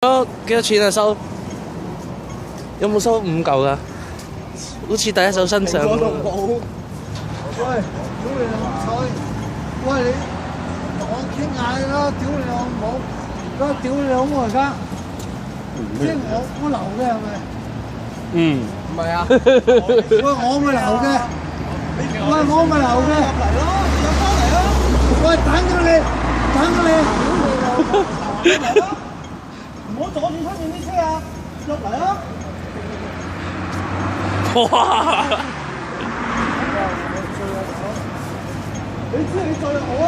幾多錢啊？收有冇收5嚿㗎？好似第一手身上。我都冇。喂，屌你老彩！喂你同我傾下啦，屌你老母！嗰屌你老母而家，即係我留嘅係咪？嗯。唔係啊。喂，我咪留嘅。喂，我咪留嘅。入嚟咯，入翻嚟咯。喂，等咗你，等咗你，屌你老母！入嚟咯，唔好阻住出面啲車啊！入嚟咯。哇！你知你做又好啊！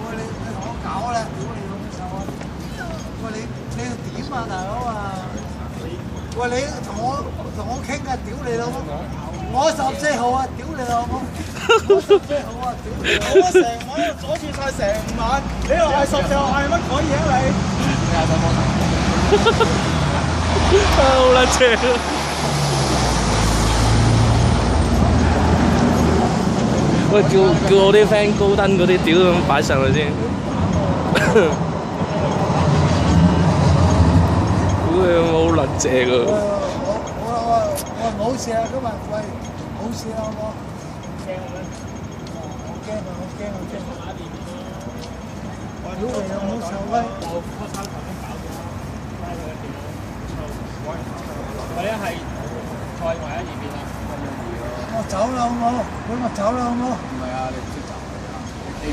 喂，你同我搞啦！屌你老母手啊！喂，你點啊，大佬啊！喂，你同我傾啊！屌你老母！我14號啊！屌你老母！我14號啊！屌你老母！我成晚喺度阻住晒成晚，你又係14號係乜鬼嘢啊你？咩啊？想幫手？好撚正！喂，叫我啲 friend 高登嗰啲屌咁擺上去先。屌你好撚正啊！我冇事啊，今日喂冇事啊，我驚咩？我驚啊！我驚啊！驚！屌你老母臭閪！或者係菜埋喺二邊啊？我走啦好冇？俾我走啦好冇？唔係啊，你唔識走，A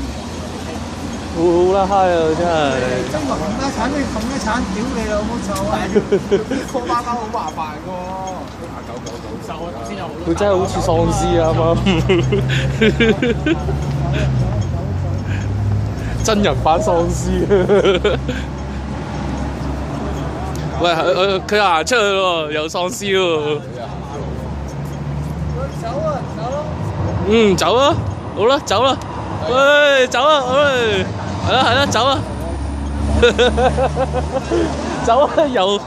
唔好啦嗨啊！真係。真係冚家鏟，你冚家鏟，屌你老母臭啊！拖包包好麻煩㗎喎。999收啊！頭先有好多。佢真係好似喪屍啊嘛！真人版喪屍。喂，佢行出去喎，有喪屍喎。走啊，走咯！嗯，走啊，好啦，走啦，喂，走啊，喂，係啦係啦，走啊，走啊，又。係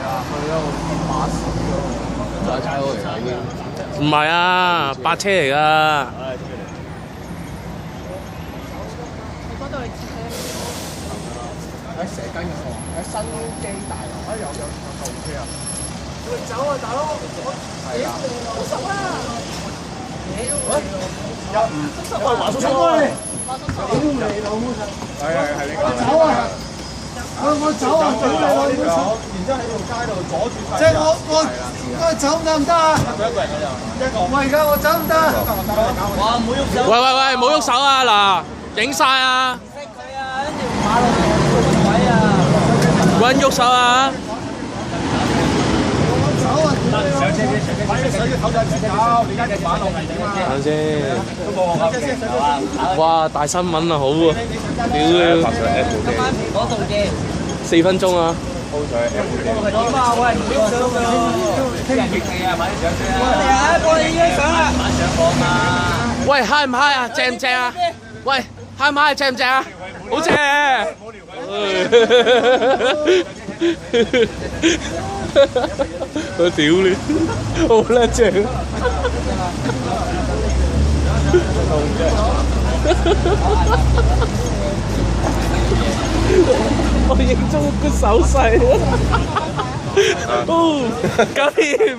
啊，去咗個天馬市嗰個差佬嚟㗎已經。唔係啊，白車嚟㗎。喺蛇根嘅貨，喺新基大樓，有救護車啊！喂，走啊，大佬！係啊，我十啦！喂，華叔叔，屌你老母！係你講。走啊！我走啊！屌你老母！然之後喺條街度阻住晒。即係我走得唔得啊？一個人㗎咋？一個。我而家我走唔得。哇！唔好喐手。喂，唔好喐手啊！嗱，影晒啊！識佢啊！跟住馬路位啊！冇人喐手啊！上車先，上車口罩先搞，而家隻馬路係點啊？等先。都冇我哇！大新聞啊，好啊！屌你！今晚嗰度嘅4分鐘啊！點啊？喂，唔喐手㗎喎！人影你啊，快啲上車啊！我哋啊，我哋已經上啦！晚上課嘛。喂，嗨唔嗨啊？正唔正啊？喂，嗨唔嗨？正唔正啊？好正！我屌你，好撚正！我影咗個手勢啊！哦，搞掂！